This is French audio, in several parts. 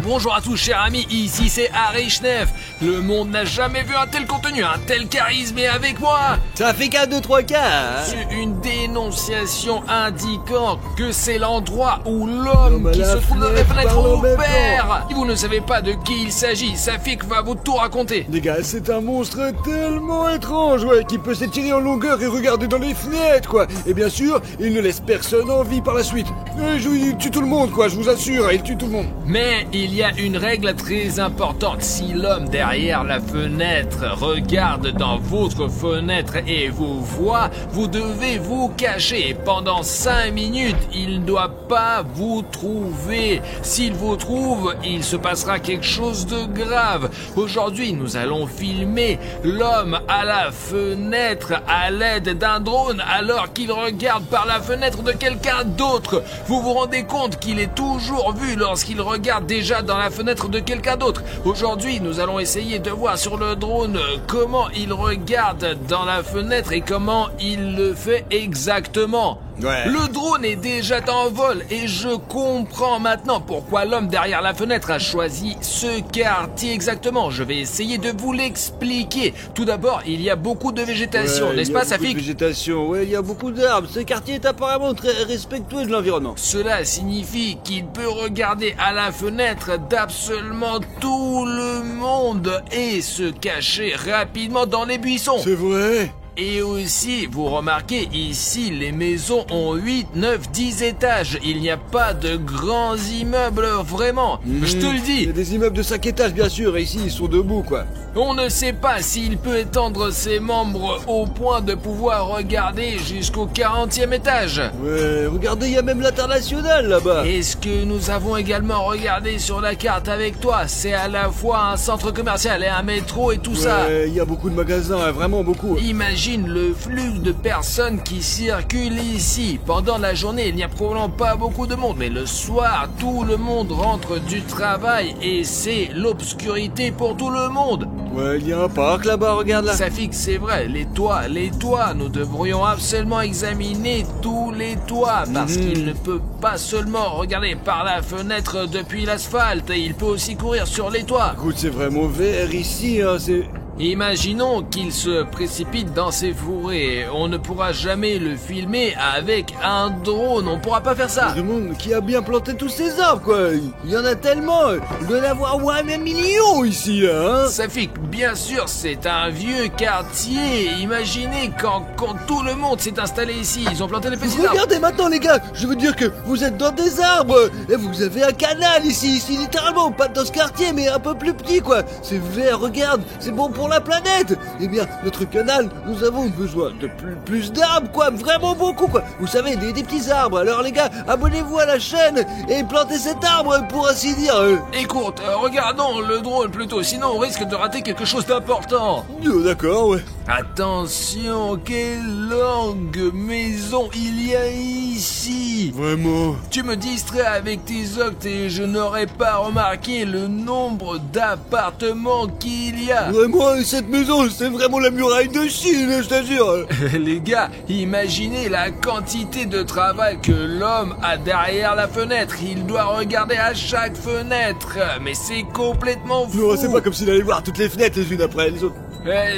Bonjour à tous chers amis, ici c'est Harry Schnef. Le monde n'a jamais vu un tel contenu, un tel charisme et avec moi ça fait qu'un 2-3 cas hein. C'est une dénonciation indiquant que c'est l'endroit où l'homme qui se trouve dans la fenêtre opère. Si vous ne savez pas de qui il s'agit, Safik va vous tout raconter. Les gars, c'est un monstre tellement étrange, ouais, qui peut s'étirer en longueur et regarder dans les fenêtres, quoi. Et bien sûr, il ne laisse personne en vie par la suite. Il tue tout le monde, quoi, je vous assure, il tue tout le monde. Mais il y a une règle très importante. Si l'homme derrière la fenêtre regarde dans votre fenêtre et vous voit, vous devez vous cacher. Et pendant 5 minutes, il ne doit pas vous trouver. S'il vous trouve, il se passera quelque chose de grave. Aujourd'hui, nous allons filmer l'homme à la fenêtre à l'aide d'un drone alors qu'il regarde par la fenêtre de quelqu'un d'autre. Vous vous rendez compte qu'il est toujours vu lorsqu'il regarde déjà dans la fenêtre de quelqu'un d'autre. Aujourd'hui, nous allons essayer de voir sur le drone comment il regarde dans la fenêtre et comment il le fait exactement. Ouais. Le drone est déjà en vol et je comprends maintenant pourquoi l'homme derrière la fenêtre a choisi ce quartier exactement. Je vais essayer de vous l'expliquer. Tout d'abord, il y a beaucoup de végétation, n'est-ce pas, Safik? Végétation, ouais, il y a beaucoup d'arbres. Ce quartier est apparemment très respectueux de l'environnement. Cela signifie qu'il peut regarder à la fenêtre d'absolument tout le monde et se cacher rapidement dans les buissons. C'est vrai? Et aussi, vous remarquez, ici, les maisons ont 8, 9, 10 étages. Il n'y a pas de grands immeubles, vraiment. Je te le dis. Il y a des immeubles de 5 étages, bien sûr, et ici, ils sont debout, quoi. On ne sait pas s'il peut étendre ses membres au point de pouvoir regarder jusqu'au 40e étage. Ouais, regardez, il y a même l'international, là-bas. Et ce que nous avons également regardé sur la carte avec toi, c'est à la fois un centre commercial et un métro et tout ça. Ouais, il y a beaucoup de magasins, hein, vraiment beaucoup. Imagine le flux de personnes qui circulent ici. Pendant la journée, il n'y a probablement pas beaucoup de monde, mais le soir, tout le monde rentre du travail et c'est l'obscurité pour tout le monde. Ouais, il y a un parc là-bas, regarde là. Safik, c'est vrai, les toits, nous devrions absolument examiner tous les toits parce qu'il ne peut pas seulement regarder par la fenêtre depuis l'asphalte, il peut aussi courir sur les toits. Écoute, c'est vraiment vert ici, hein, c'est... Imaginons qu'il se précipite dans ces fourrés. On ne pourra jamais le filmer avec un drone. On pourra pas faire ça. Le monde qui a bien planté tous ces arbres, quoi. Il y en a tellement. Il doit y en avoir un million ici, là, hein. Safik, bien sûr, c'est un vieux quartier. Imaginez quand tout le monde s'est installé ici. Ils ont planté des petits arbres. Regardez maintenant, les gars. Je veux dire que vous êtes dans des arbres. Et vous avez un canal ici, littéralement. Pas dans ce quartier, mais un peu plus petit, quoi. C'est vert, regarde. C'est bon pour la planète. Eh bien, notre canal, nous avons besoin de plus d'arbres, quoi, vraiment beaucoup, quoi. Vous savez, des petits arbres. Alors les gars, abonnez-vous à la chaîne et plantez cet arbre, pour ainsi dire. Écoute, regardons le drone plutôt, sinon on risque de rater quelque chose d'important. D'accord, ouais. Attention, quelle longue maison il y a ici. Vraiment. Tu me distrais avec tes octes et je n'aurais pas remarqué le nombre d'appartements qu'il y a. Vraiment, cette maison, c'est vraiment la muraille de Chine, je t'assure. Les gars, imaginez la quantité de travail que l'homme a derrière la fenêtre. Il doit regarder à chaque fenêtre. Mais c'est complètement fou. Non, c'est pas comme s'il allait voir toutes les fenêtres les unes après les autres.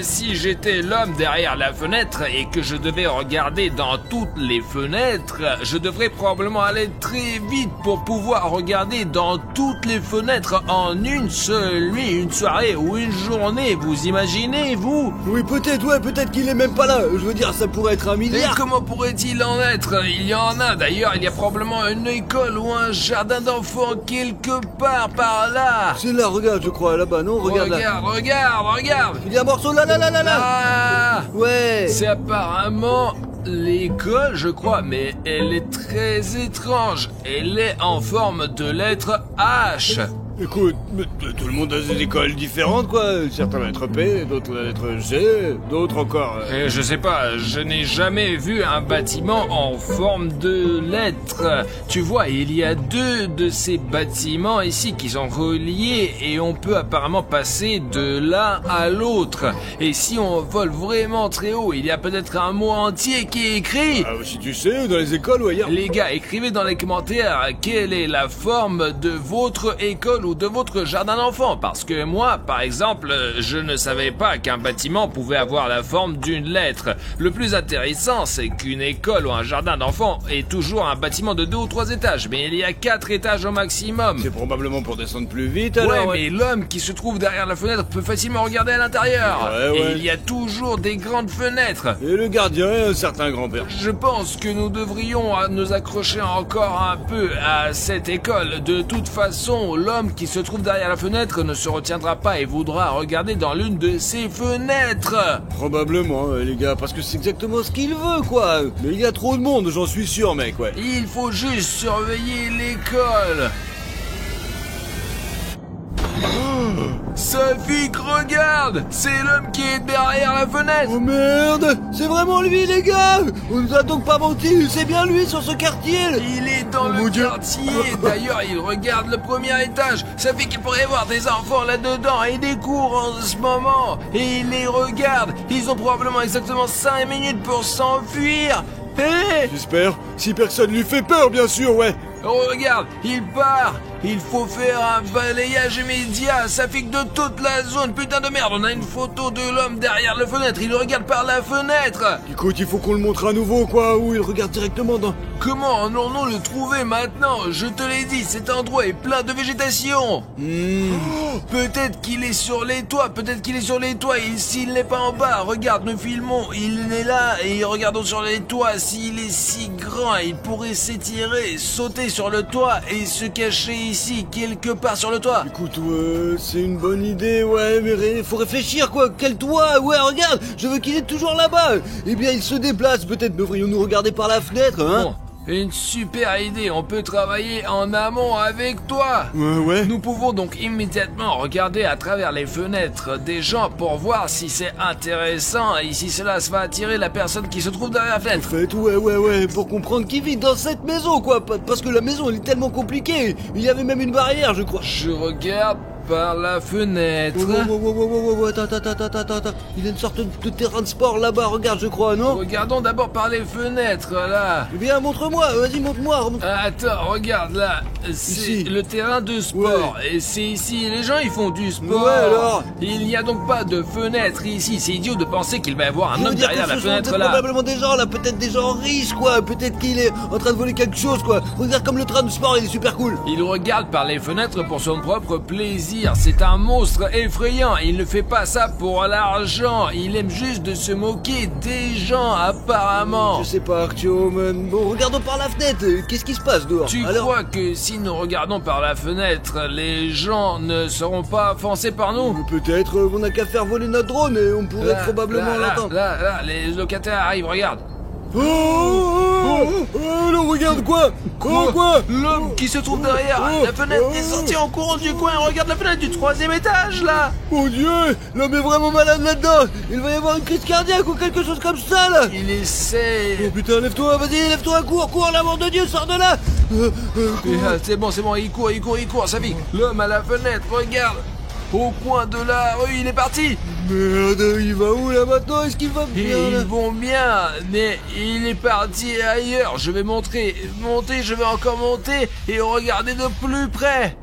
Si j'étais l'homme derrière la fenêtre et que je devais regarder dans toutes les fenêtres, je devrais probablement aller très vite pour pouvoir regarder dans toutes les fenêtres en une seule nuit, une soirée ou une journée. Vous imaginez, vous? Oui, peut-être, ouais, peut-être qu'il est même pas là. Je veux dire, ça pourrait être un milliard. Et comment pourrait-il en être? Il y en a d'ailleurs, il y a probablement une école ou un jardin d'enfants quelque part par là. C'est là, regarde, je crois, là-bas, non? Regarde là. Regarde. Il y a un morceau là. Ah, ouais. c'est apparemment l'école, je crois, mais elle est très étrange. Elle est en forme de lettre H. Écoute, tout le monde a des écoles différentes, quoi. Certains la lettre P, d'autres la lettre G, d'autres encore... Je sais pas, je n'ai jamais vu un bâtiment en forme de lettre. Tu vois, il y a 2 de ces bâtiments ici qui sont reliés et on peut apparemment passer de l'un à l'autre. Et si on vole vraiment très haut, il y a peut-être un mot entier qui est écrit. Ah, si tu sais, dans les écoles ou ailleurs. Les gars, écrivez dans les commentaires quelle est la forme de votre école école ou de votre jardin d'enfant. Parce que moi, par exemple, je ne savais pas qu'un bâtiment pouvait avoir la forme d'une lettre. Le plus intéressant, c'est qu'une école ou un jardin d'enfant est toujours un bâtiment de 2 ou 3 étages. Mais il y a 4 étages au maximum. C'est probablement pour descendre plus vite, Ouais, alors. mais l'homme qui se trouve derrière la fenêtre peut facilement regarder à l'intérieur. Ouais. Et il y a toujours des grandes fenêtres. Et le gardien est un certain grand-père. Je pense que nous devrions nous accrocher encore un peu à cette école. De toute façon, l'homme qui se trouve derrière la fenêtre ne se retiendra pas et voudra regarder dans l'une de ces fenêtres. Probablement, les gars, parce que c'est exactement ce qu'il veut, quoi. Mais il y a trop de monde, j'en suis sûr, mec, ouais. Il faut juste surveiller l'école. Safik, regarde! C'est l'homme qui est derrière la fenêtre! Oh merde! C'est vraiment lui, les gars! On nous a donc pas menti, c'est bien lui sur ce quartier! Il est dans Mon le Dieu. quartier! D'ailleurs, il regarde le premier étage! Ça fait qu'il pourrait y avoir des enfants là-dedans et des cours en ce moment! Et il les regarde! Ils ont probablement exactement 5 minutes pour s'enfuir! Hé! J'espère, si personne lui fait peur, bien sûr, ouais! Regarde, il part! Il faut faire un balayage immédiat, ça fait que de toute la zone, putain de merde, on a une photo de l'homme derrière la fenêtre, il regarde par la fenêtre. Écoute, il faut qu'on le montre à nouveau, quoi, où il regarde directement dans... Comment allons-nous le trouver maintenant? Je te l'ai dit, cet endroit est plein de végétation. Peut-être qu'il est sur les toits, et s'il n'est pas en bas, regarde, nous filmons, il est là, et regardons sur les toits, s'il est si grand, il pourrait s'étirer, sauter sur le toit et se cacher ici, quelque part sur le toit. Écoute, c'est une bonne idée, ouais, mais faut réfléchir, quoi. Quel toit? Ouais, regarde, je veux qu'il est toujours là-bas. Eh bien, il se déplace, peut-être devrions-nous regarder par la fenêtre, hein? Bon, une super idée, on peut travailler en amont avec toi. Ouais. Nous pouvons donc immédiatement regarder à travers les fenêtres des gens pour voir si c'est intéressant et si cela va attirer la personne qui se trouve derrière la En fenêtre. fait, ouais, pour comprendre qui vit dans cette maison, quoi. Parce que la maison, elle est tellement compliquée. Il y avait même une barrière, je crois. Je regarde par la fenêtre. Attends. Il y a une sorte de terrain de sport là-bas, regarde, je crois, non? Regardons d'abord par les fenêtres, là. Eh bien, montre-moi, vas-y, montre-moi. Attends, regarde là, c'est Ici. le terrain de sport. Et c'est ici, les gens ils font du sport. Ouais, alors. Il n'y a donc pas de fenêtre ici. C'est idiot de penser qu'il va y avoir un Je veux homme dire derrière que la ce sont fenêtre là. probablement des gens là, peut-être des gens riches, quoi. Peut-être qu'il est en train de voler quelque chose, quoi. Regarde comme le train de sport, il est super cool. Il regarde par les fenêtres pour son propre plaisir. C'est un monstre effrayant. Il ne fait pas ça pour l'argent. Il aime juste de se moquer des gens, apparemment. Je sais pas, Artyom. Bon, regardons par la fenêtre. Qu'est-ce qui se passe dehors? Tu Alors, crois que si nous regardons par la fenêtre, les gens ne seront pas offensés par nous? peut-être on n'a qu'à faire voler notre drone et on pourrait probablement l'entendre. Là, les locataires arrivent, regarde. Non, regarde quoi? Quoi? L'homme qui se trouve derrière la fenêtre est sorti en courant du coin. Regarde la fenêtre du 3e étage, là. Mon Dieu, l'homme est vraiment malade là-dedans. Il va y avoir une crise cardiaque ou quelque chose comme ça, là. Il essaie. Oh putain, lève-toi, vas-y, lève-toi, cours, l'amour de Dieu, sors de là. C'est bon, il court, ça vit. L'homme à la fenêtre, regarde. Au coin de la rue, il est parti. Merde, il va où là maintenant? Est-ce qu'il va bien là? Ils vont bien, mais il est parti ailleurs. Je vais monter, je vais encore monter et regarder de plus près.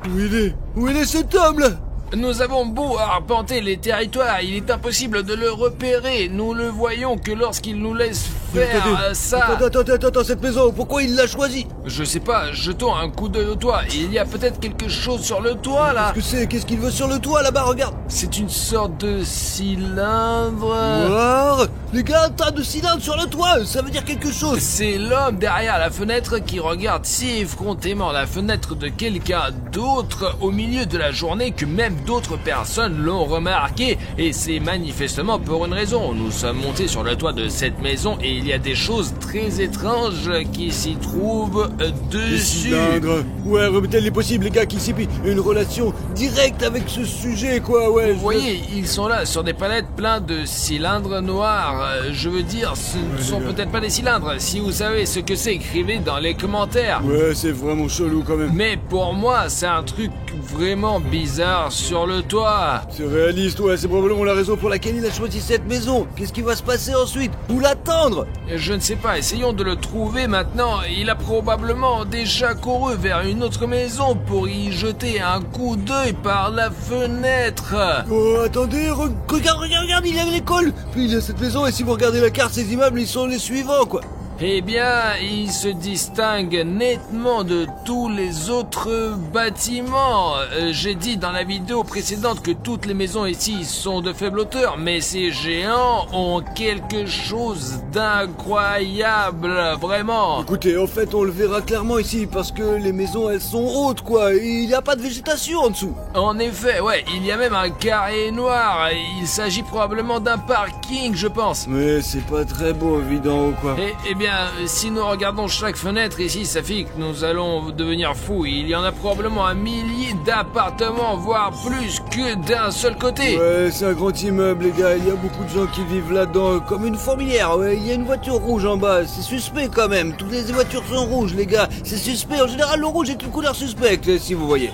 Où il est cet homme là? Nous avons beau arpenter les territoires, il est impossible de le repérer. Nous le voyons que lorsqu'il nous laisse faire ça. Attends, cette maison, pourquoi il l'a choisie? Je sais pas, jetons un coup d'œil au toit. Il y a peut-être quelque chose sur le toit là. Qu'est-ce qu'il veut sur le toit là-bas, regarde? C'est une sorte de cylindre. Voir. Les gars, un tas de cylindres sur le toit, ça veut dire quelque chose. C'est l'homme derrière la fenêtre qui regarde si effrontément la fenêtre de quelqu'un d'autre au milieu de la journée que même d'autres personnes l'ont remarqué. Et c'est manifestement pour une raison. Nous sommes montés sur le toit de cette maison et il y a des choses très étranges qui s'y trouvent Des dessus. cylindres. Ouais, il est possible, les gars, qu'il s'y ait une relation directe avec ce sujet, quoi, ouais. Vous voyez, ils sont là sur des palettes pleins de cylindres noirs. Je veux dire, ce ne sont peut-être pas des cylindres. Si vous savez ce que c'est, écrivez dans les commentaires. Ouais, c'est vraiment chelou quand même. Mais pour moi, c'est un truc vraiment bizarre sur le toit. C'est réaliste, ouais, c'est probablement la raison pour laquelle il a choisi cette maison. Qu'est-ce qui va se passer ensuite? Où l'attendre? Je ne sais pas, essayons de le trouver maintenant. Il a probablement déjà couru vers une autre maison pour y jeter un coup d'œil par la fenêtre. Oh, attendez, regarde, il y a l'école. Puis il y a cette maison, et si vous regardez la carte, ces immeubles, ils sont les suivants, quoi. Eh bien, il se distingue nettement de tous les autres bâtiments. J'ai dit dans la vidéo précédente que toutes les maisons ici sont de faible hauteur, mais ces géants ont quelque chose d'incroyable, vraiment. Écoutez, en fait, on le verra clairement ici, parce que les maisons, elles sont hautes, quoi, et il n'y a pas de végétation en dessous. En effet, ouais, il y a même un carré noir. Il s'agit probablement d'un parking, je pense. Mais c'est pas très beau, vu d'en haut, quoi. Eh bien, si nous regardons chaque fenêtre ici, ça fait que nous allons devenir fous. Il y en a probablement un millier d'appartements, voire plus que d'un seul côté. Ouais, c'est un grand immeuble, les gars. Il y a beaucoup de gens qui vivent là-dedans, comme une fourmilière. Ouais, il y a une voiture rouge en bas. C'est suspect quand même. Toutes les voitures sont rouges, les gars. C'est suspect. En général, le rouge est une couleur suspecte, si vous voyez.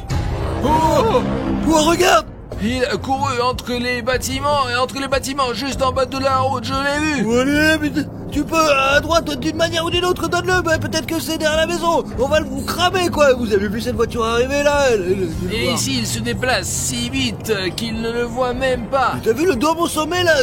Oh, regarde! Il a couru entre les bâtiments, juste en bas de la route, je l'ai vu. Allez, mais tu peux, à droite, d'une manière ou d'une autre, donne-le, bah, peut-être que c'est derrière la maison. On va vous cramer, quoi. Vous avez vu cette voiture arriver, là? Et ici, il se déplace si vite qu'il ne le voit même pas. T'as vu le dôme au sommet, là?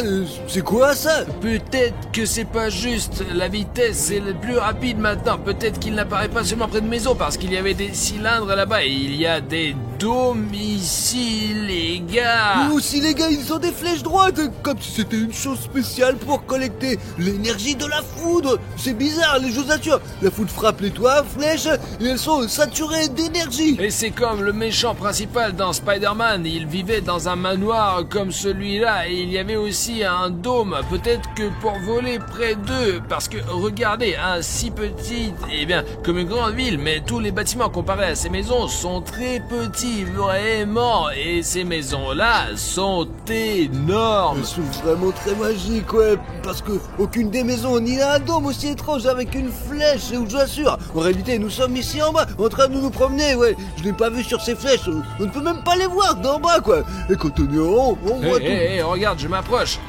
C'est quoi, ça? Peut-être que c'est pas juste la vitesse, c'est le plus rapide maintenant. Peut-être qu'il n'apparaît pas seulement près de maison, parce qu'il y avait des cylindres là-bas, et il y a des dômes ici, les gars. Nous aussi, les gars, ils ont des flèches droites, comme si c'était une chose spéciale pour collecter l'énergie de la foudre. C'est bizarre, les choses assurent. La foudre frappe les toits, flèches, et elles sont saturées d'énergie. Et c'est comme le méchant principal dans Spider-Man. Il vivait dans un manoir comme celui-là, et il y avait aussi un dôme. Peut-être que pour voler près d'eux, parce que regardez, un si petit, eh bien, comme une grande ville, mais tous les bâtiments comparés à ces maisons sont très petits, vraiment, et ces maisons-là sont énormes. Elles sont vraiment très magiques, ouais, parce que aucune des maisons ni un dôme aussi étrange avec une flèche, je vous assure. En réalité, nous sommes ici en bas, en train de nous promener, ouais. Je l'ai pas vu sur ces flèches, on ne peut même pas les voir d'en bas, quoi. Et quand on est en haut, on voit tout. Regarde, je m'approche.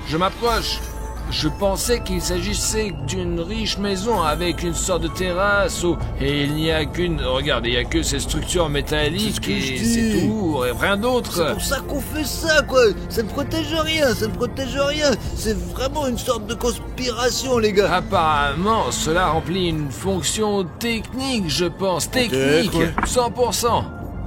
Je pensais qu'il s'agissait d'une riche maison avec une sorte de terrasse et il n'y a qu'une... Regarde, il n'y a que ces structures métalliques et c'est tout, et rien d'autre. C'est pour ça qu'on fait ça, quoi. Ça ne protège rien, C'est vraiment une sorte de conspiration, les gars. Apparemment, cela remplit une fonction technique, je pense. Technique, ouais. 100%.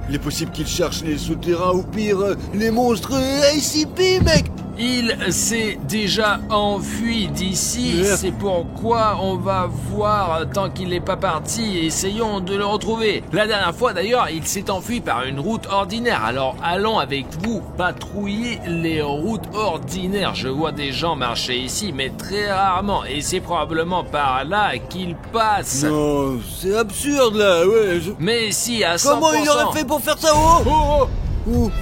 Il est possible qu'ils cherchent les souterrains ou pire, les monstres ACP, mec. Il s'est déjà enfui d'ici, c'est pourquoi on va voir tant qu'il n'est pas parti, essayons de le retrouver. La dernière fois d'ailleurs, il s'est enfui par une route ordinaire, alors allons avec vous patrouiller les routes ordinaires. Je vois des gens marcher ici, mais très rarement, et c'est probablement par là qu'ils passent. Non, c'est absurde là, ouais. Mais si, à 100%. Comment il aurait fait pour faire ça?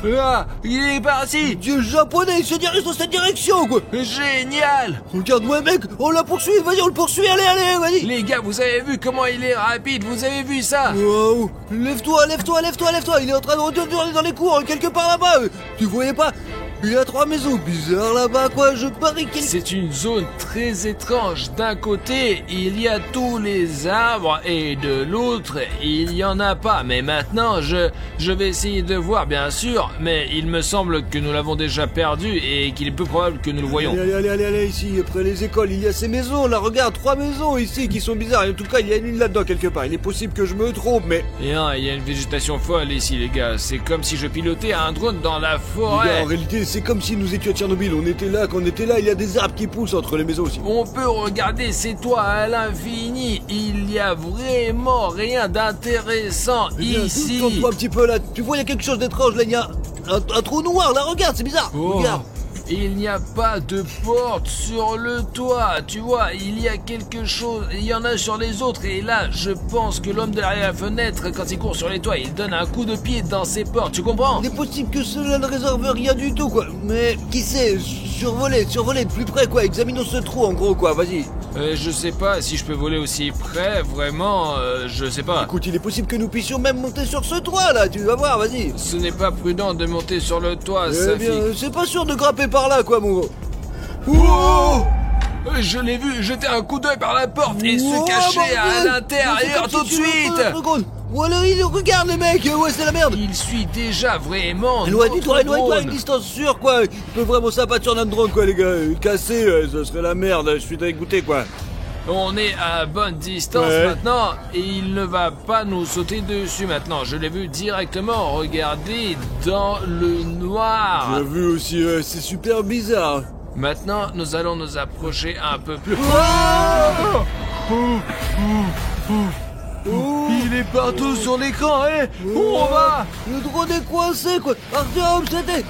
Là, il est parti. Dieu japonais, il se dirige dans cette direction, quoi. Génial. Regarde-moi, mec, on la poursuit, vas-y, on le poursuit, allez, vas-y. Les gars, vous avez vu comment il est rapide, vous avez vu ça? Wow. Lève-toi, il est en train de retourner dans les cours, quelque part là-bas. Tu voyais pas? Il y a 3 maisons bizarres là-bas, quoi, je parie qu'il... C'est une zone très étrange. D'un côté, il y a tous les arbres et de l'autre, il y en a pas. Mais maintenant, je vais essayer de voir, bien sûr, mais il me semble que nous l'avons déjà perdu et qu'il est peu probable que nous le voyons. Allez, ici, après les écoles, il y a ces maisons, là, regarde, 3 maisons ici qui sont bizarres. En tout cas, il y a une là-dedans quelque part. Il est possible que je me trompe, mais... Et non, il y a une végétation folle ici, les gars. C'est comme si je pilotais un drone dans la forêt. Les gars, en réalité, c'est comme si nous étions à Tchernobyl. Quand on était là, il y a des arbres qui poussent entre les maisons aussi. On peut regarder ces toits à l'infini. Il n'y a vraiment rien d'intéressant ici. Tourne-toi un petit peu là. Tu vois, il y a quelque chose d'étrange là. Il y a un trou noir là. Regarde, c'est bizarre. Regarde. Il n'y a pas de porte sur le toit, tu vois, il y a quelque chose, il y en a sur les autres, et là, je pense que l'homme derrière la fenêtre, quand il court sur les toits, il donne un coup de pied dans ses portes, tu comprends? Il est possible que cela ne réserve rien du tout, quoi, mais qui sait, survoler de plus près, quoi, examinons ce trou, en gros, quoi, vas-y. Je sais pas si je peux voler aussi près, vraiment, je sais pas. Écoute, il est possible que nous puissions même monter sur ce toit, là, tu vas voir, vas-y. Ce n'est pas prudent de monter sur le toit, ça bien, c'est pas sûr de grimper par là, quoi, mon gros. Oh! Je l'ai vu jeter un coup d'œil par la porte et Oh, se cacher à bordel. l'intérieur C'est comme tout de si tu suite. l'entends, notre drone. Ou alors il regarde le mec, ouais c'est la merde. Il suit déjà vraiment Éloigne-toi, notre éloigne-toi à une drone. distance sûre quoi. Il peut vraiment s'abattre sur notre drone quoi les gars. Casser, ça serait la merde, je suis dégoûté quoi. On est à bonne distance Ouais. maintenant et il ne va pas nous sauter dessus maintenant. Je l'ai vu directement regarder dans le noir. J'ai vu aussi, c'est super bizarre. Maintenant, nous allons nous approcher un peu plus. Il est partout sur l'écran, hein. Où on va? Le drone est coincé quoi. Artyom, c'était...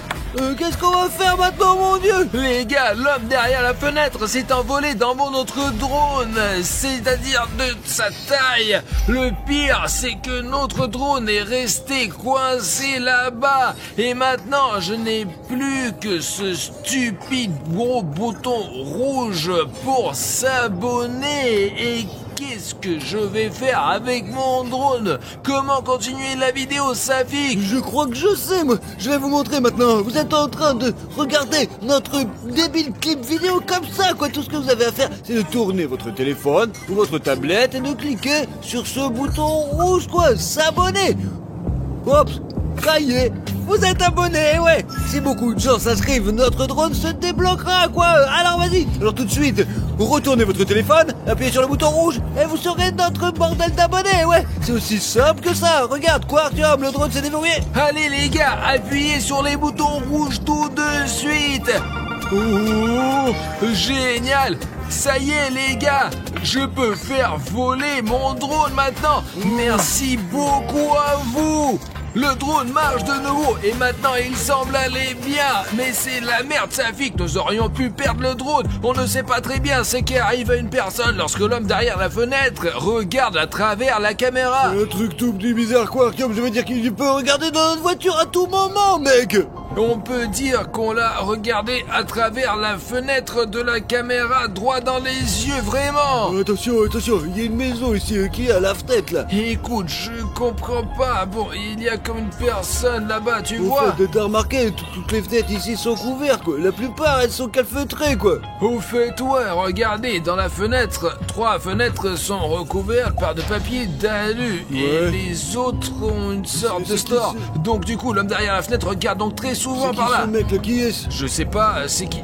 qu'est-ce qu'on va faire maintenant mon dieu? Les gars, l'homme derrière la fenêtre s'est envolé dans mon autre drone, c'est-à-dire de sa taille. Le pire, c'est que notre drone est resté coincé là-bas. Et maintenant, je n'ai plus que ce stupide gros bouton rouge pour s'abonner. Et qu'est-ce que je vais faire avec mon drone? Comment continuer la vidéo, Safik? Je crois que je sais moi. Je vais vous montrer maintenant. Vous êtes en train de regarder notre débile clip vidéo comme ça quoi. Tout ce que vous avez à faire, c'est de tourner votre téléphone ou votre tablette et de cliquer sur ce bouton rouge quoi. S'abonner. Hop, ça y est, vous êtes abonné, ouais. Si beaucoup de gens s'inscrivent, notre drone se débloquera, quoi. Alors vas-y. Alors tout de suite, retournez votre téléphone, appuyez sur le bouton rouge et vous serez notre bordel d'abonnés, ouais. C'est aussi simple que ça. Regarde, quoi, Artyom, le drone s'est déverrouillé. Allez les gars, appuyez sur les boutons rouges tout de suite. Oh, génial. Ça y est les gars, je peux faire voler mon drone maintenant. Merci beaucoup à vous. Le drone marche de nouveau et maintenant il semble aller bien. Mais c'est la merde, Safik, nous aurions pu perdre le drone. On ne sait pas très bien ce qui arrive à une personne lorsque l'homme derrière la fenêtre regarde à travers la caméra. Un truc tout petit bizarre, quoi, Artyom. Je veux dire qu'il peut regarder dans notre voiture à tout moment, mec. On peut dire qu'on l'a regardé à travers la fenêtre de la caméra, droit dans les yeux, vraiment. Attention, attention, il y a une maison ici qui est à la fenêtre, là. Écoute, je comprends pas. Bon, il y a comme une personne là-bas, tu Au vois. fait, t'as remarqué, toutes les fenêtres ici sont couvertes, quoi. La plupart, elles sont calfeutrées, quoi. Au fait, ouais, regardez, dans la fenêtre, 3 fenêtres sont recouvertes par de papier d'alu. Et Ouais. les autres ont une sorte C'est de qui, store. Donc du coup, l'homme derrière la fenêtre regarde donc très souvent C'est qui par là. ce mec, là, qui est-ce? Je sais pas, c'est qui.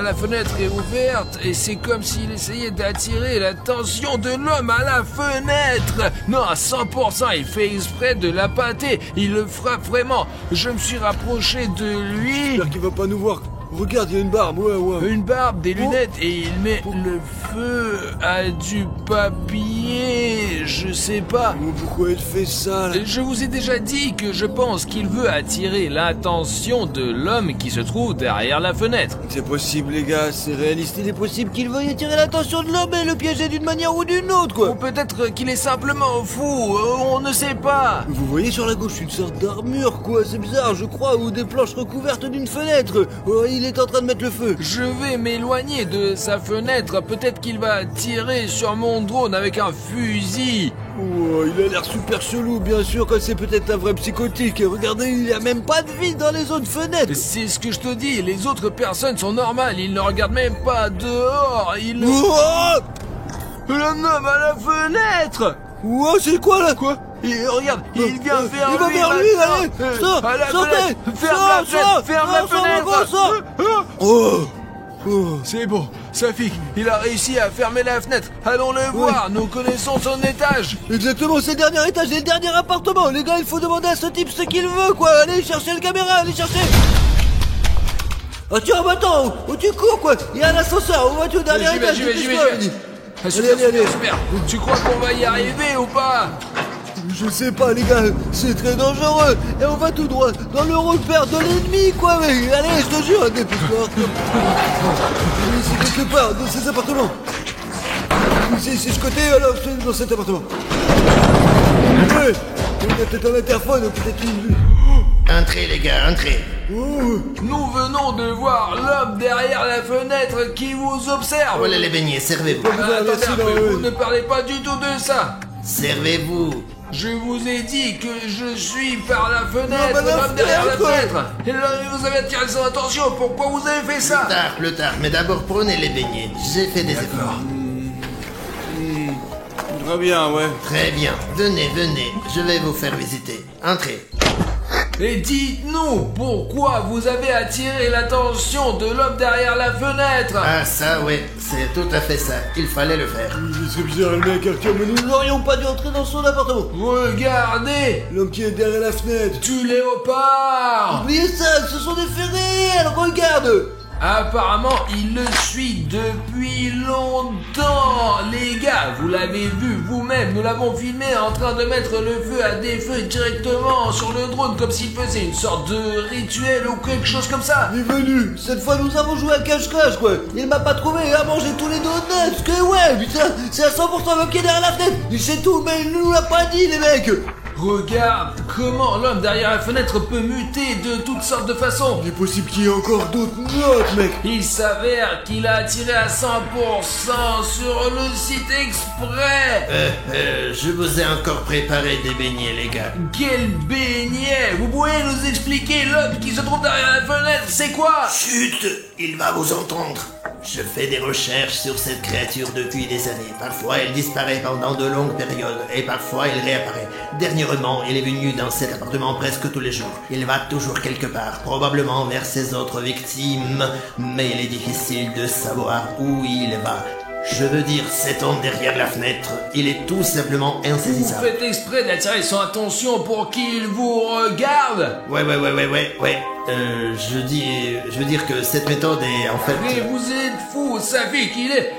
La fenêtre est ouverte et c'est comme s'il essayait d'attirer l'attention de l'homme à la fenêtre. Non, à 100%, il fait exprès de la pâter. Il le frappe vraiment. Je me suis rapproché de lui. J'espère qu'il va pas nous voir. Regarde, il y a une barbe, ouais. Une barbe, des lunettes et il met le feu à du papier. Je sais pas. Mais pourquoi il fait ça, là? Je vous ai déjà dit que je pense qu'il veut attirer l'attention de l'homme qui se trouve derrière la fenêtre. C'est possible, les gars, c'est réaliste. Il est possible qu'il veuille attirer l'attention de l'homme et le piéger d'une manière ou d'une autre, Ou quoi. peut-être qu'il est simplement fou, on ne sait pas. Vous voyez sur la gauche une sorte d'armure, quoi. C'est bizarre, je crois, ou des planches recouvertes d'une fenêtre. Oh, il est en train de mettre le feu. Je vais m'éloigner de sa fenêtre, peut-être qu'il va tirer sur mon drone avec un fusil. Oh, il a l'air super chelou, bien sûr, que c'est peut-être un vrai psychotique. Regardez, il n'y a même pas de vie dans les autres fenêtres. C'est ce que je te dis, les autres personnes sont normales, ils ne regardent même pas dehors, ils... Oh, L'homme à la fenêtre. oh, c'est quoi là? Quoi? Et regarde, il vient vers Il va lui vers lui, maintenant. allez. Sors, À la sortez. fenêtre. Ferme Sors, la fenêtre, sors. ferme la Sors, sors, fenêtre. mon gros, sors. Oh, oh. C'est bon, Safik, il a réussi à fermer la fenêtre. Allons le voir, nous connaissons son étage. Exactement, c'est le dernier étage et le dernier appartement. Les gars, il faut demander à ce type ce qu'il veut, quoi. Allez chercher le caméra, allez chercher. Ah tiens, attends, où tu cours, quoi? Il y a un ascenseur, où vas-tu au dernier étage? J'y vais. dépêche-toi, vas-y. Ah, super, allez. super. Tu crois qu'on va y arriver ou pas? Je sais pas, les gars, c'est très dangereux. Et on va tout droit dans le repère de l'ennemi, quoi. Mais allez, je te jure, dépêche-toi. C'est quelque part, dans ces appartements. C'est ce côté, alors, c'est dans cet appartement. Ouais, il y a peut-être un interphone, peut-être une... Entrez les gars, entrez. Oh, Nous venons de voir l'homme derrière la fenêtre qui vous observe. Voilà les beignets, servez-vous. Pas besoin, Attendez merci, un non, peu, ouais. vous ne parlez pas du tout de ça. Servez-vous. Je vous ai dit que je suis par la fenêtre, Non, l'homme derrière la quoi. fenêtre. Et là, vous avez attiré son attention. Pourquoi vous avez fait ça? Plus tard, mais d'abord prenez les beignets. J'ai fait des efforts. Très bien, ouais. Très bien. Venez, je vais vous faire visiter. Entrez. Et dites-nous, pourquoi vous avez attiré l'attention de l'homme derrière la fenêtre? Ah ça, ouais, c'est tout à fait ça. Il fallait le faire. C'est bizarre, le mec, Arthur, mais nous n'aurions pas dû entrer dans son appartement. Regardez, L'homme qui est derrière la fenêtre. du léopard. Oubliez ça, ce sont des faits réels, regarde. Apparemment, il le suit depuis longtemps. Les gars, vous l'avez vu vous-même, nous l'avons filmé en train de mettre le feu à des feux directement sur le drone comme s'il faisait une sorte de rituel ou quelque chose comme ça. Il est venu. Cette fois, nous avons joué à cache-cache, quoi. Il m'a pas trouvé et a mangé tous les donuts. Que ouais, putain, c'est à 100% l'homme qui est derrière la fenêtre. Il sait tout, mais il nous l'a pas dit, les mecs. Regarde comment l'homme derrière la fenêtre peut muter de toutes sortes de façons. Il est possible qu'il y ait encore d'autres notes, mec. Il s'avère qu'il a attiré à 100% sur le site exprès. Je vous ai encore préparé des beignets, les gars. Quel beignet! Vous pouvez nous expliquer l'homme qui se trouve derrière la fenêtre, c'est quoi? Chut, il va vous entendre. Je fais des recherches sur cette créature depuis des années. Parfois, elle disparaît pendant de longues périodes et parfois, elle réapparaît. Dernièrement, il est venu dans cet appartement presque tous les jours. Il va toujours quelque part, probablement vers ses autres victimes, mais il est difficile de savoir où il va. Je veux dire, cet homme derrière la fenêtre, il est tout simplement Vous insaisissable. faites exprès d'attirer son attention pour qu'il vous regarde? Ouais. Je veux dire que cette méthode est en fait... Mais vous êtes fou, ça fait qu'il est...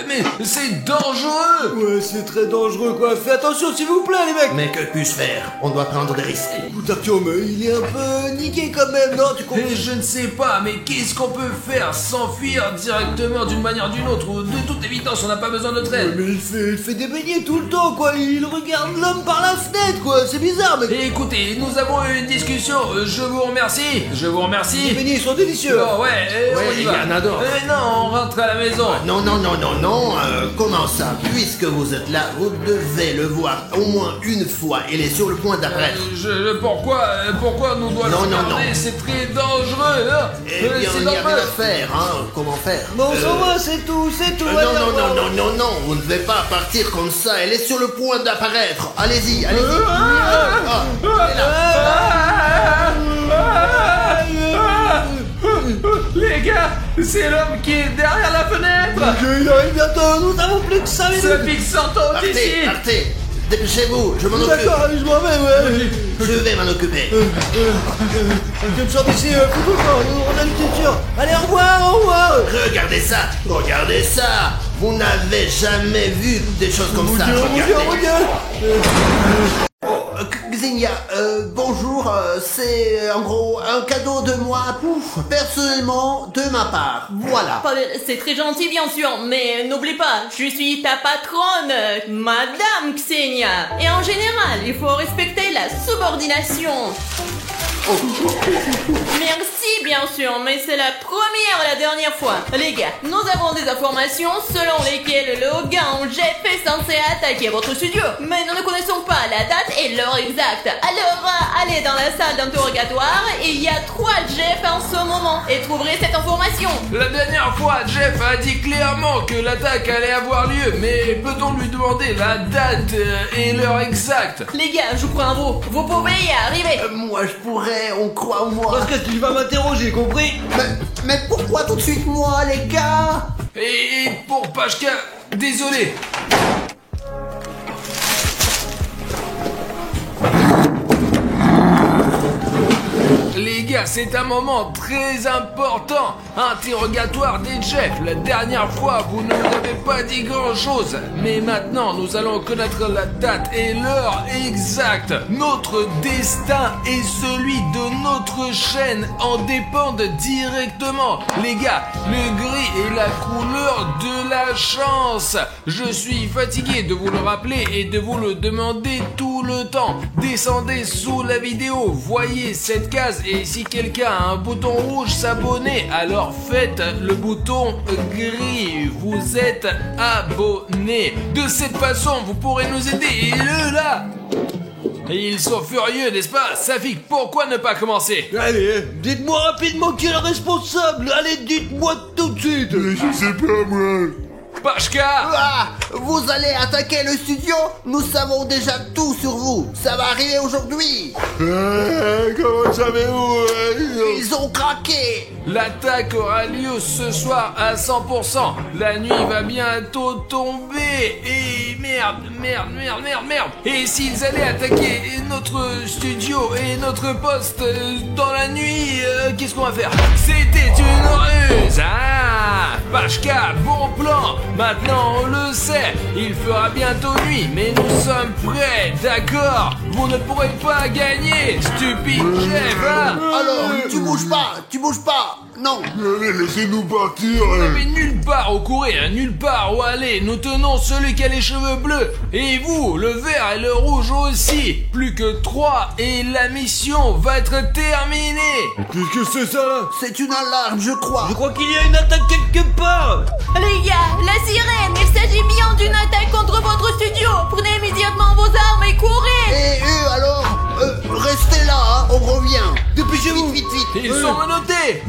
mais c'est dangereux! Ouais, c'est très dangereux, quoi. Fais attention, s'il vous plaît, les mecs. Mais que puis-je faire? On doit prendre des risques. Écoute, Arthur, mais il est un peu niqué quand même, non? Tu comprends? Et je ne sais pas, mais qu'est-ce qu'on peut faire? S'enfuir directement d'une manière ou d'une autre, ou de toute évidence, on n'a pas besoin de notre aide. Mais il fait des beignets tout le temps, quoi. Il regarde l'homme par la fenêtre, quoi. C'est bizarre, mec. Et écoutez, nous avons eu une discussion, je vous remercie. Les beignets, ils sont délicieux. Bon, ouais, on y il y va. en a d'autres. Non, on rentre à la maison. Non, comment ça? Puisque vous êtes là, vous devez le voir au moins une fois. Il est sur le point d'apparaître. Pourquoi nous doit le Non, regarder? C'est très dangereux, hein. Eh bien, C'est il n'y a normal. rien à faire, hein. Comment faire? Bon, on s'en va, c'est tout. Allez, au revoir. Non, vous ne devez pas partir comme ça. Elle est sur le point d'apparaître. Allez-y. Elle est là. Les gars, c'est l'homme qui est derrière la fenêtre. Il arrive bientôt, nous avons plus que 5 minutes. Ça fixe 100 ans d'ici. Partez. Dépêchez-vous, je m'en occupe. D'accord, allez, je m'en vais, ouais. Je vais m'en occuper. Je me sors d'ici, plutôt fort, on a une sûr. Allez, au revoir. Regardez ça. Vous n'avez jamais vu des choses comme ça. Regardez. Xenia, bonjour, c'est en gros un cadeau de moi, personnellement, de ma part, voilà. C'est très gentil bien sûr, mais n'oublie pas, je suis ta patronne, Madame Xenia. Et en général, il faut respecter la subordination. Merci bien sûr, mais c'est la première et la dernière fois. Les gars, nous avons des informations selon lesquelles le Hogan Jeff est censé attaquer votre studio. Mais nous ne connaissons pas la date et l'heure exacte. Alors, allez dans la salle d'interrogatoire et il y a 3 Jeff en ce moment et trouverez cette information. La dernière fois, Jeff a dit clairement que l'attaque allait avoir lieu, mais peut-on lui demander la date et l'heure exacte? Les gars, je crois en vous. Vous pouvez y arriver. Moi je pourrais, on croit en moi. Parce que tu vas m'interroger, compris? Mais pourquoi tout de suite moi, les gars? Et pour Pashka, désolé. Les gars, c'est un moment très important. Interrogatoire des Jeff. La dernière fois, vous ne nous avez pas dit grand-chose. Mais maintenant, nous allons connaître la date et l'heure exacte. Notre destin et celui de notre chaîne en dépendent directement. Les gars, le gris est la couleur de la chance. Je suis fatigué de vous le rappeler et de vous le demander tout le temps. Descendez sous la vidéo, voyez cette case et si quelqu'un a un bouton rouge s'abonner, alors faites le bouton gris. Vous êtes abonné. De cette façon, vous pourrez nous aider. Et eux là, ils sont furieux, n'est-ce pas? Safik, pourquoi ne pas commencer? Allez, dites-moi rapidement qui est le responsable. Allez, dites-moi tout de suite. Je sais pas, moi. Pashka! Ah, vous allez attaquer le studio? Nous savons déjà tout sur vous. Ça va arriver aujourd'hui. Comment savez-vous? Ils ont craqué. L'attaque aura lieu ce soir à 100%. La nuit va bientôt tomber. Et merde. Et s'ils allaient attaquer notre studio et notre poste dans la nuit, qu'est-ce qu'on va faire? C'était une ruse. Ah, Pashka, bon plan. Maintenant on le sait. Il fera bientôt nuit, mais nous sommes prêts, d'accord? Vous ne pourrez pas gagner, stupide chef, hein? Alors, tu bouges pas. Non. Allez, laissez-nous partir. Vous n'avez nulle part où courir, nulle part où aller. Nous tenons celui qui a les cheveux bleus. Et vous, le vert et le rouge aussi. Plus que 3 et la mission va être terminée. Qu'est-ce que c'est ça là? C'est une alarme, je crois. Je crois qu'il y a une attaque quelque part. Les gars, la sirène, il s'agit bien d'une attaque contre votre studio. Prenez immédiatement vos armes et courez. Et eux alors, restez là, hein, on revient. Dépêchez-vous. Vite. Ils sont menottés.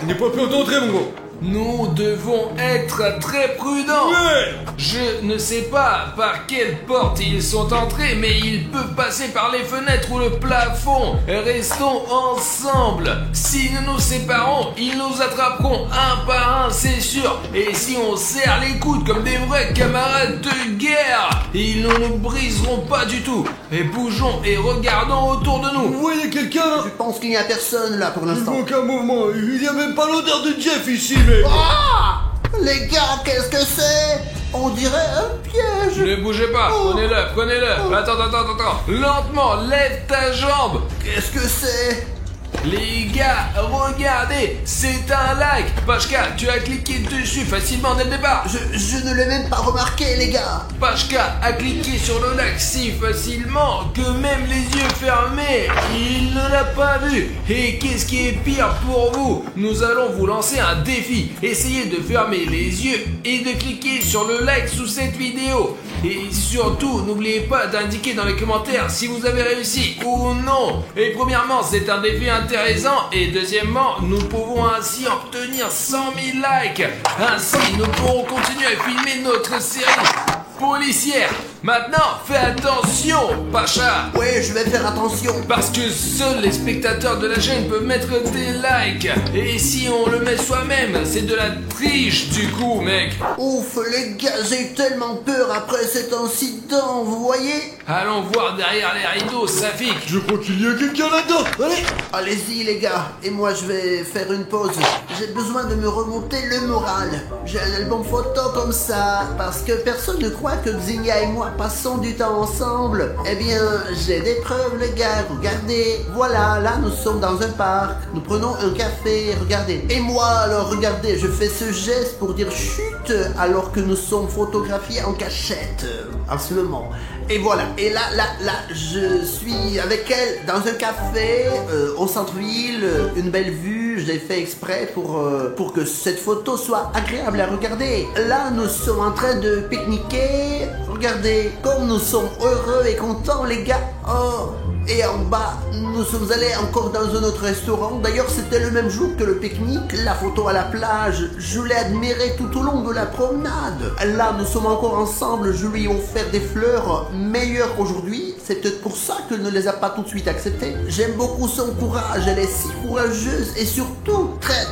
Il n'est pas peur d'entrer, mon gros. Nous devons être très prudents. Ouais. Je ne sais pas par quelle porte ils sont entrés, mais ils peuvent passer par les fenêtres ou le plafond. Restons ensemble. Si nous nous séparons, ils nous attraperont un par un, c'est sûr. Et si on serre les coudes comme des vrais camarades de guerre, ils ne nous briseront pas du tout. Et bougeons et regardons autour de Vous nous. voyez quelqu'un là? Je pense qu'il n'y a personne là pour Il l'instant. manque un mouvement. Il n'y a même pas l'odeur de Jeff ici, mais... Ah! Les gars, qu'est-ce que c'est? On dirait un piège. Ne bougez pas, prenez-le. Attends. Lentement, lève ta jambe. Qu'est-ce que c'est? Les gars, regardez, c'est un like. Pashka, tu as cliqué dessus facilement dès le départ. Je ne l'ai même pas remarqué, les gars. Pashka a cliqué sur le like si facilement que même les yeux fermés, il ne l'a pas vu. Et qu'est-ce qui est pire pour vous? Nous allons vous lancer un défi. Essayez de fermer les yeux et de cliquer sur le like sous cette vidéo. Et surtout, n'oubliez pas d'indiquer dans les commentaires si vous avez réussi ou non. Et premièrement, c'est un défi intéressant. Et deuxièmement, nous pouvons ainsi obtenir 100 000 likes. Ainsi, nous pourrons continuer à filmer notre série policière. Maintenant, fais attention, Pacha. Oui, je vais faire attention. Parce que seuls les spectateurs de la chaîne peuvent mettre des likes. Et si on le met soi-même, c'est de la triche du coup, mec. Ouf, les gars, j'ai eu tellement peur après cet incident, vous voyez? Allons voir derrière les rideaux, Safik. Je crois qu'il y a quelqu'un là-dedans. Allez. Allez-y, les gars. Et moi, je vais faire une pause. J'ai besoin de me remonter le moral. J'ai un album photo comme ça. Parce que personne ne croit que Xenia et moi passons du temps ensemble. Eh bien, j'ai des preuves, les gars. Regardez. Voilà, là, nous sommes dans un parc. Nous prenons un café. Regardez. Et moi, alors, regardez, je fais ce geste pour dire chut alors que nous sommes photographiés en cachette. En ce moment. Et voilà, et là, je suis avec elle dans un café au centre-ville, une belle vue, je l'ai fait exprès pour que cette photo soit agréable à regarder. Là, nous sommes en train de pique-niquer, regardez, comme nous sommes heureux et contents les gars. Oh, et en bas, nous sommes allés encore dans un autre restaurant. D'ailleurs, c'était le même jour que le pique-nique. La photo à la plage, je l'ai admirée tout au long de la promenade. Là, nous sommes encore ensemble. Je lui ai offert des fleurs meilleures aujourd'hui. C'est peut-être pour ça qu'elle ne les a pas tout de suite acceptées. J'aime beaucoup son courage. Elle est si courageuse et surtout très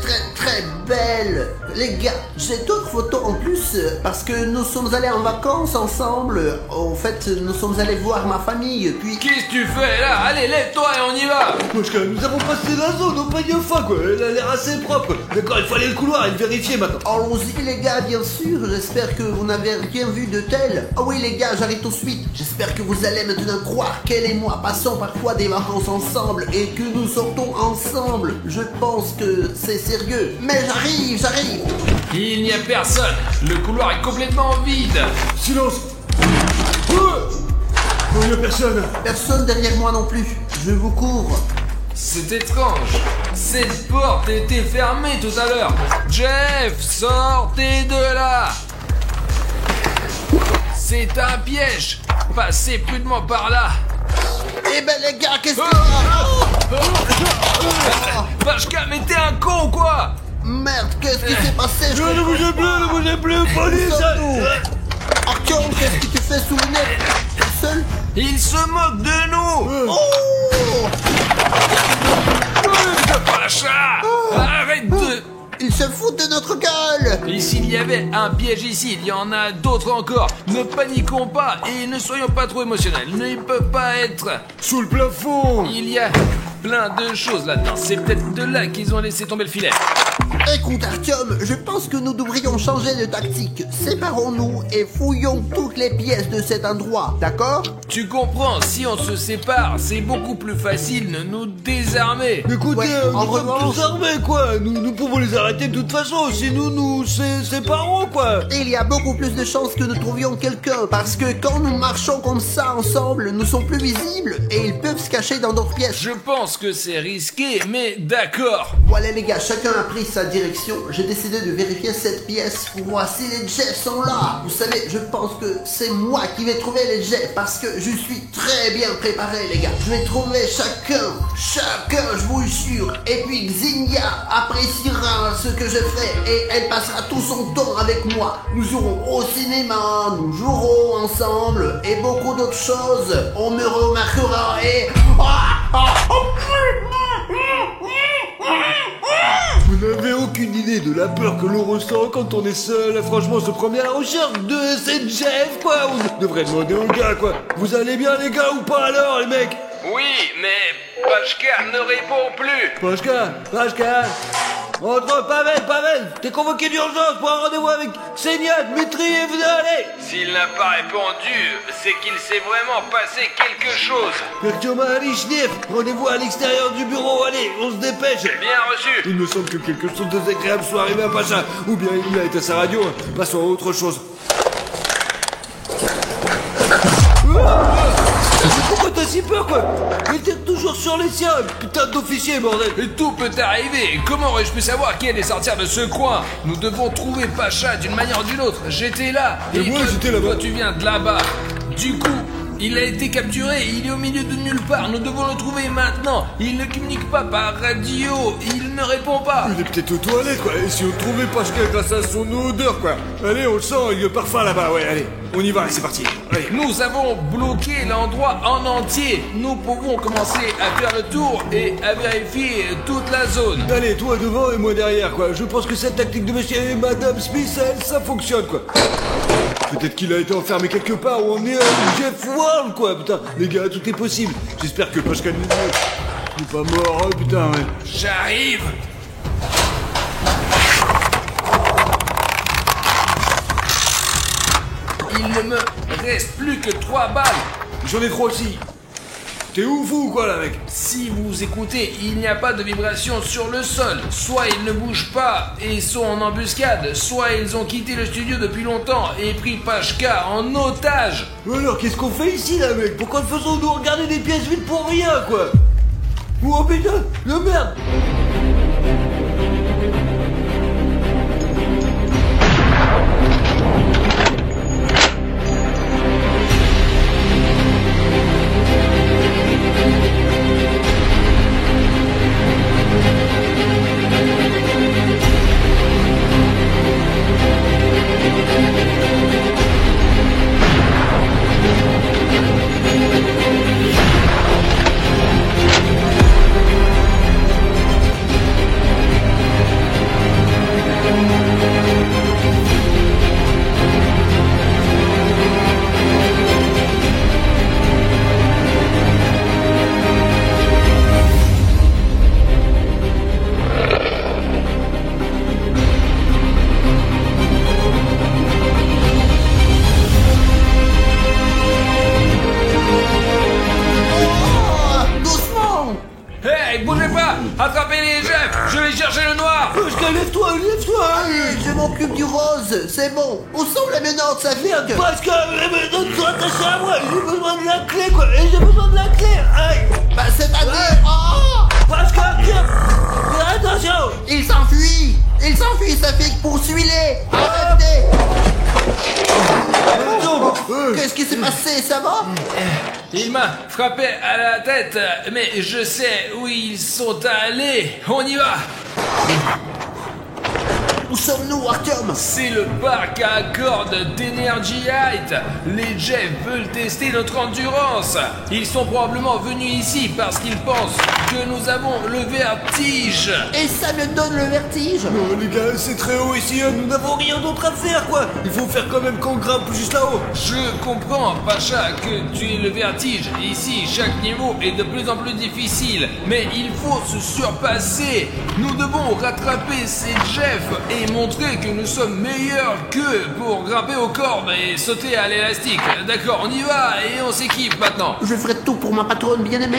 belle. Les gars, j'ai d'autres photos en plus parce que nous sommes allés en vacances ensemble. En fait, nous sommes allés voir ma famille. Puis Qu'est-ce que tu fais là? Allez, lève-toi et on y va. Moshka, nous avons passé la zone au panier fin, quoi. Elle a l'air assez propre. D'accord, il faut aller le couloir et le vérifier maintenant. allons-y les gars, bien sûr. J'espère que vous n'avez rien vu de tel. Ah oui les gars, j'arrive tout de suite. J'espère que vous allez maintenant croire qu'elle et moi passons parfois des vacances ensemble et que nous sortons ensemble. Je pense que c'est sérieux. Mais j'arrive. Il n'y a personne. Le couloir est complètement vide. Silence. Oh, il n'y a personne. Personne derrière moi non plus. Je vous couvre. C'est étrange. Cette porte était fermée tout à l'heure. Jeff, sortez de là. C'est un piège. Passez prudemment par là. Eh ben les gars, qu'est-ce que... Pashka, mais t'es un con, quoi. Merde, qu'est-ce qui s'est passé? Ne bougez plus, police! Artyom, qu'est-ce que tu fais sous le nez? Seul? Il se moque de nous. Oh! Pasha, arrête de... Il se fout de notre gueule! Et s'il y avait un piège ici, il y en a d'autres encore. Ne paniquons pas et ne soyons pas trop émotionnels. Il ne peut pas être... Sous le plafond! Il y a plein de choses là-dedans. C'est peut-être de là qu'ils ont laissé tomber le filet. Écoute Artyom, je pense que nous devrions changer de tactique. Séparons-nous et fouillons toutes les pièces de cet endroit, d'accord? Tu comprends, si on se sépare, c'est beaucoup plus facile de nous désarmer. Écoutez, Ouais, en nous sommes revanche- tous armés, quoi. Nous pouvons les arrêter de toute façon, si nous séparons, quoi. Il y a beaucoup plus de chances que nous trouvions quelqu'un, parce que quand nous marchons comme ça ensemble, nous sommes plus visibles et ils peuvent se cacher dans d'autres pièces. Je pense que c'est risqué, mais d'accord. Voilà les gars, chacun a pris sa direction. J'ai décidé de vérifier cette pièce pour voir si les jets sont là. Vous savez, je pense que c'est moi qui vais trouver les jets parce que je suis très bien préparé les gars. Je vais trouver chacun, je vous jure. Et puis Xenia appréciera ce que je fais et elle passera tout son temps avec moi. Nous irons au cinéma, nous jouerons ensemble et beaucoup d'autres choses. On me remarquera et... Vous n'avez aucune idée de la peur que l'on ressent quand on est seul. Franchement, se promener à la recherche de cette Jeff, quoi. On devrait demander aux gars, quoi. Vous allez bien, les gars, ou pas alors, les mecs? Oui, mais Pashka ne répond plus. Pashka Entre, Pavel, t'es convoqué d'urgence pour un rendez-vous avec Xenia, Dmitri et vous allez. S'il n'a pas répondu, c'est qu'il s'est vraiment passé quelque chose. Pertoma Alichnev, rendez-vous à l'extérieur du bureau, allez, on se dépêche. Bien reçu. Il me semble que quelque chose de désagréable soit arrivé à Pacha, ou bien il a été à sa radio, passons à autre chose. Pourquoi t'as si peur, quoi? Il tire toujours sur les siens, putain d'officier, bordel. Et tout peut arriver. Comment aurais-je pu savoir qui allait sortir de ce coin? Nous devons trouver Pacha d'une manière ou d'une autre. J'étais là. Et moi, toi, j'étais là-bas. Toi, tu viens de là-bas. Du coup, il a été capturé. Il est au milieu de nulle part. Nous devons le trouver maintenant. Il ne communique pas par radio. Il ne répond pas. Il est peut-être aux toilettes, quoi, et si on trouvait Pashka grâce à son odeur, quoi. Allez, on le sent, il y a le parfum là-bas, ouais, allez, on y va, c'est parti. Allez. Nous avons bloqué l'endroit en entier. Nous pouvons commencer à faire le tour et à vérifier toute la zone. Allez, toi devant et moi derrière, quoi. Je pense que cette tactique de monsieur et madame Smith, ça fonctionne, quoi. Peut-être qu'il a été enfermé quelque part ou emmené à Jeff World, quoi, putain. Les gars, tout est possible. J'espère que Pashka n'est pas mort, hein, putain, ouais. J'arrive. Il ne me reste plus que 3 balles. J'en ai 3 aussi. T'es où, fou, quoi, là, mec? Si vous écoutez, il n'y a pas de vibration sur le sol. Soit ils ne bougent pas et sont en embuscade, soit ils ont quitté le studio depuis longtemps et pris Pashka en otage. Alors, qu'est-ce qu'on fait ici, là, mec? Pourquoi faisons-nous regarder des pièces vides pour rien, quoi? Oh, putain, de merde! Attrapez les Jeff. Je vais chercher le noir. Pashka, lève-toi, Allez, je m'occupe du rose, c'est bon. Où sont les menottes, ça vient que... Pashka, mais donne-toi attaché à moi. J'ai besoin de la clé, quoi. Et j'ai besoin de la clé. Aïe. Bah c'est-à-dire... Oh il m'a frappé à la tête, mais je sais où ils sont allés. On y va. Où sommes-nous, Artyom? C'est le parc à cordes d'Energy Height. Les Jeff veulent tester notre endurance. Ils sont probablement venus ici parce qu'ils pensent que nous avons le vertige. Et ça me donne le vertige. Non les gars, c'est très haut ici, hein. Nous n'avons rien d'autre à faire quoi. Il faut faire quand même qu'on grimpe juste là-haut. Je comprends, Pacha, que tu aies le vertige. Ici, chaque niveau est de plus en plus difficile. Mais il faut se surpasser. Nous devons rattraper ces Jeff et montrer que nous sommes meilleurs qu'eux pour grimper aux cordes et sauter à l'élastique. D'accord, on y va et on s'équipe maintenant. Je ferai tout pour ma patronne bien-aimée.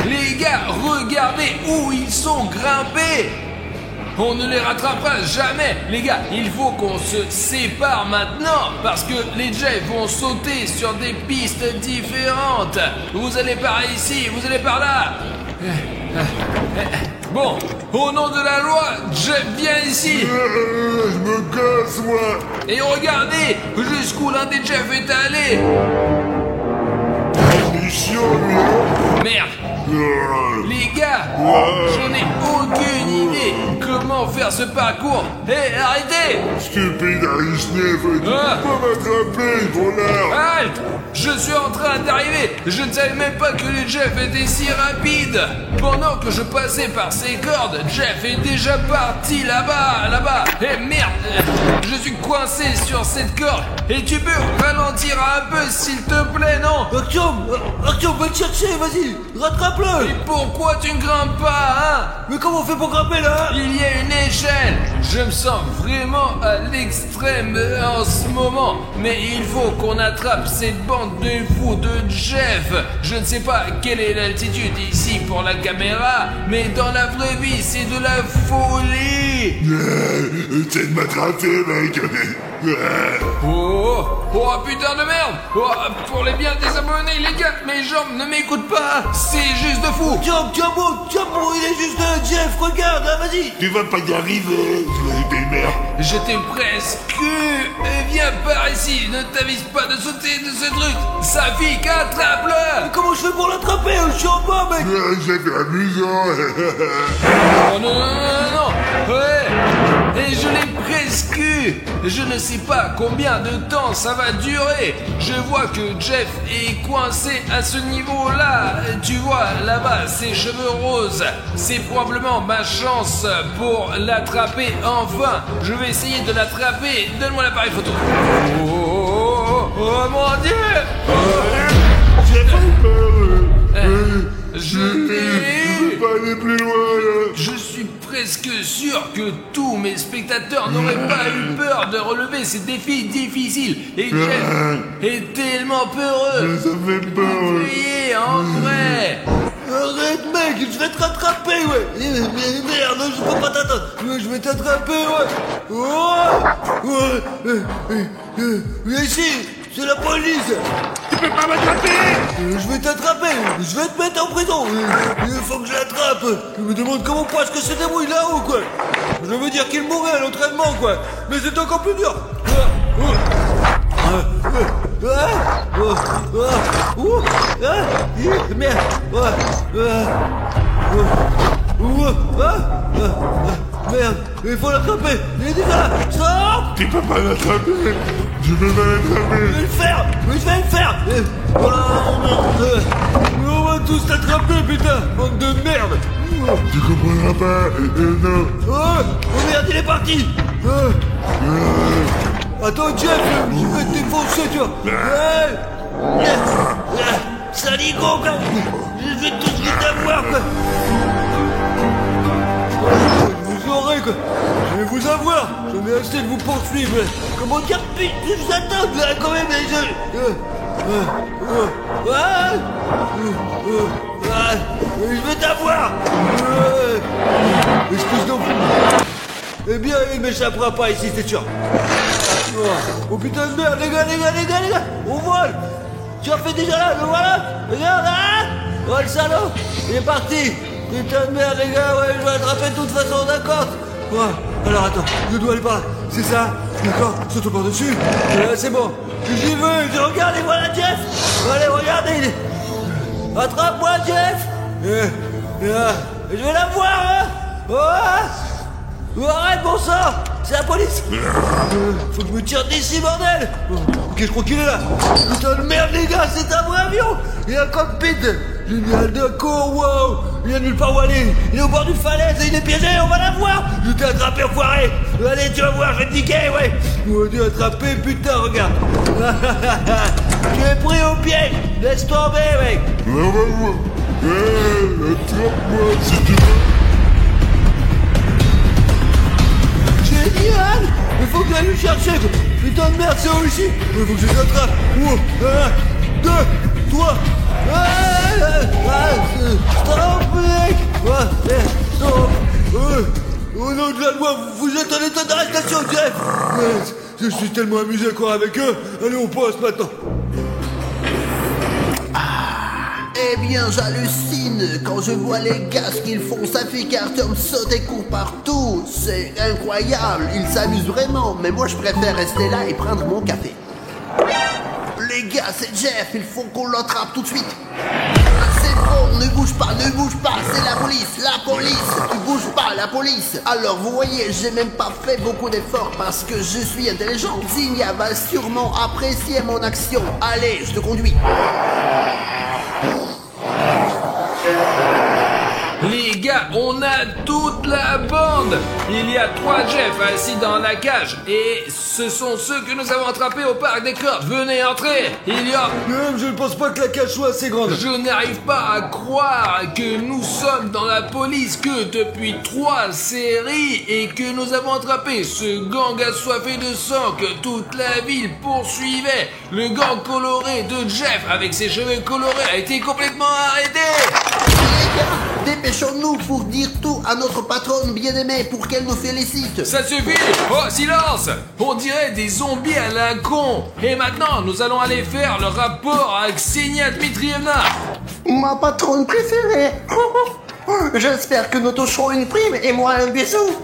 Les gars, regardez où ils sont grimpés. On ne les rattrapera jamais. Les gars, il faut qu'on se sépare maintenant parce que les Jets vont sauter sur des pistes différentes. Vous allez par ici, vous allez par là. Bon, au nom de la loi, Jeff, viens ici. Je me casse, moi. Et regardez jusqu'où l'un des Jeff est allé. Il est chiant, lui, hein. Merde. Ah. Les gars, j'en ai aucune idée comment faire ce parcours. Hé, arrêtez! Stupide Arisnev, tu peux Ah. pas m'attraper, voleur. Halte! Je suis en train d'arriver. Je ne savais même pas que les Jeff étaient si rapides. Pendant que je passais par ces cordes, Jeff est déjà parti là-bas. Eh merde! Je suis coincé sur cette corde. Et tu peux ralentir un peu, s'il te plaît, non? Artyom, va le chercher, vas-y, rattrape-le. Et pourquoi tu ne grimpes pas, hein? Mais comment on fait pour grimper là? Il y a une échelle. Je me sens vraiment à l'extrême en ce moment. Mais il faut qu'on attrape cette bande de fous de Jeff. Je ne sais pas quelle est l'altitude ici pour la caméra, mais dans la vraie vie, c'est de la folie. Essaie de m'attraper, mec. Oh, putain de merde. Oh, pour les biens des abonnés, les gars, mes jambes ne m'écoutent pas. C'est juste de fou. Tiens bon, il est juste Jeff, regarde, hein, vas-y. Tu vas pas y arriver, des merdes. J'étais presque. Viens par ici, ne t'avise pas de sauter de ce truc. Safik, attrape-le. Mais comment je fais pour l'attraper? Je suis en bas, mec. C'est amusant. Oh non. Ouais. Et je l'ai presque eu. Je ne sais pas combien de temps ça va durer. Je vois que Jeff est coincé à ce niveau-là. Tu vois, là-bas, ses cheveux roses. C'est probablement ma chance pour l'attraper enfin. Je vais essayer de l'attraper. Donne-moi l'appareil photo. Oh mon Dieu. J'ai pas peur. Je l'ai eu. Je peux pas aller plus loin, là. Je suis presque sûr que tous mes spectateurs n'auraient pas eu peur de relever ces défis difficiles. Et Jeff est tellement peureux. Ça fait peur. Priez en vrai. Arrête, mec, je vais te rattraper, ouais. Merde, je peux pas t'atteindre. Je vais t'attraper, ouais. Viens ici, c'est la police. Tu peux pas m'attraper. Je vais t'attraper, je vais te mettre en prison. Il faut que je l'attrape. Je me demande comment Poisque se débrouille là-haut, quoi. Je veux dire qu'il mourrait à l'entraînement, quoi. Mais c'est encore plus dur. Merde. Merde, il faut l'attraper. Il est déjà là. Stop. Tu peux pas l'attraper. Je peux pas l'attraper. Je vais le faire. On va tous t'attraper, putain. Bande de merde. Tu comprendras pas. Non. Oh merde, il est parti. Attends, Jeff, je vais te défoncer, tu vois. Saligo, quoi. Je vais tous les avoir, quoi. Vous aurez, quoi. Je vais vous avoir. J'en ai assez de vous poursuivre. Comment dire, putain, je vous attends, là, quand même, les jeux. Je vais t'avoir. Excuse donc. Eh bien, il m'échappera pas ici, c'est sûr. Oh putain de merde, les gars, on vole. Tu as fait déjà là, le voilà. Regarde, là. Oh le salaud, il est parti. Putain de merde, les gars, ouais, je vais l'attraper de toute façon, d'accord. Alors attends, je dois aller par là. C'est ça? D'accord, saute par dessus. C'est bon. J'y vais, regarde, et voilà Jeff. Allez, regardez. Attrape-moi, Jeff. Je vais la voir, hein. Arrête, bon sang. C'est la police. Faut que je me tire d'ici, bordel. Ok, je crois qu'il est là. Putain de merde, les gars, c'est un vrai avion. Il y a un cockpit. Génial, d'accord, wow. Il y a nulle part où aller. Il est au bord d'une falaise et il est piégé, on va la voir. Je t'ai attrapé, enfoiré. Allez, tu vas voir, je vais te niquer, ouais. On t'ai attrapé, putain, regarde. Tu es pris au piège. Laisse tomber, mec. Attrape-moi si tu veux. Génial. Il faut que j'aille le chercher. Putain de merde, c'est où ici? Il faut que je les attrape. 1, 2, 3. Stop, mec. Stop. Au nom de la loi, vous êtes en état d'arrestation, Jeff. Je suis tellement amusé à courir avec eux. Allez, on passe maintenant. Eh bien, j'hallucine quand je vois les gars ce qu'ils font. Ça fait Carter me saute et court partout. C'est incroyable, ils s'amusent vraiment. Mais moi, je préfère rester là et prendre mon café. Les gars, c'est Jeff, il faut qu'on l'attrape tout de suite. C'est bon, ne bouge pas, c'est la police, tu bouges pas, la police. Alors vous voyez, j'ai même pas fait beaucoup d'efforts parce que je suis intelligent. Zinnia va sûrement apprécier mon action. Allez, je te conduis. Les gars, on a toute la bande. Il y a 3 Jeff assis dans la cage. Et ce sont ceux que nous avons attrapés au parc des cordes. Venez entrer. Il y a... Même je ne pense pas que la cage soit assez grande. Je n'arrive pas à croire que nous sommes dans la police que depuis 3 séries et que nous avons attrapé ce gang assoiffé de sang que toute la ville poursuivait. Le gang coloré de Jeff avec ses cheveux colorés a été complètement arrêté. Les gars, dépêchons-nous pour dire tout à notre patronne bien-aimée pour qu'elle nous félicite. Ça suffit. Oh, silence. On dirait des zombies à la con. Et maintenant, nous allons aller faire le rapport à Ksenia Dmitrievna. Ma patronne préférée. J'espère que nous toucherons une prime et moi un bisou.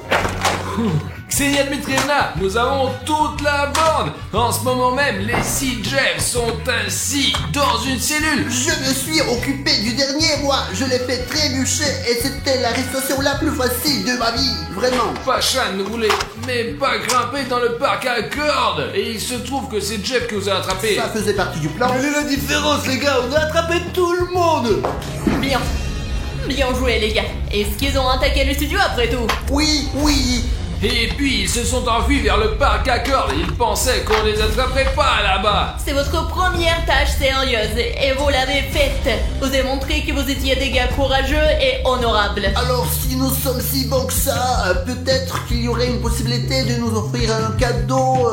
Ksenia Dmitrievna, nous avons toute la bande. En ce moment même, les 6 Jeff sont ainsi dans une cellule. Je me suis occupé du dernier, moi. Je l'ai fait trébucher et c'était l'arrestation la plus facile de ma vie. Vraiment. Pacha ne voulait même pas grimper dans le parc à cordes. Et il se trouve que c'est Jeff qui vous a attrapé. Ça faisait partie du plan. Quelle est la différence, les gars? On a attrapé tout le monde. Bien joué les gars. Est-ce qu'ils ont attaqué le studio après tout? Oui. Et puis ils se sont enfuis vers le parc à cordes. Ils pensaient qu'on les attraperait pas là-bas. C'est votre première tâche sérieuse et vous l'avez faite. Vous avez montré que vous étiez des gars courageux et honorables. Alors si nous sommes si bons que ça, peut-être qu'il y aurait une possibilité de nous offrir un cadeau,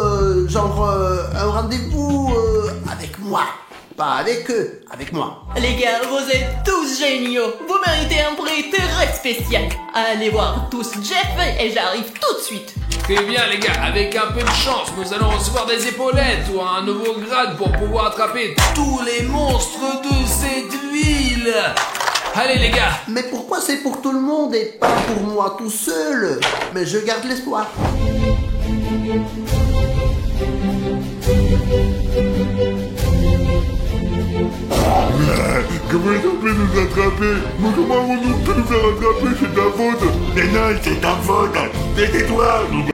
genre un rendez-vous avec moi. Pas avec eux, avec moi. Les gars, vous êtes tous géniaux. Vous méritez un prix très spécial. Allez voir tous Jeff et j'arrive tout de suite. Très bien les gars, avec un peu de chance, nous allons recevoir des épaulettes ou un nouveau grade pour pouvoir attraper tous les monstres de cette ville. Allez les gars. Mais pourquoi c'est pour tout le monde et pas pour moi tout seul? Mais je garde l'espoir. Comment ils ont pu nous attraper? Mais comment avons-nous pu nous faire attraper? C'est ta faute. Mais non, c'est ta faute. Tais-toi.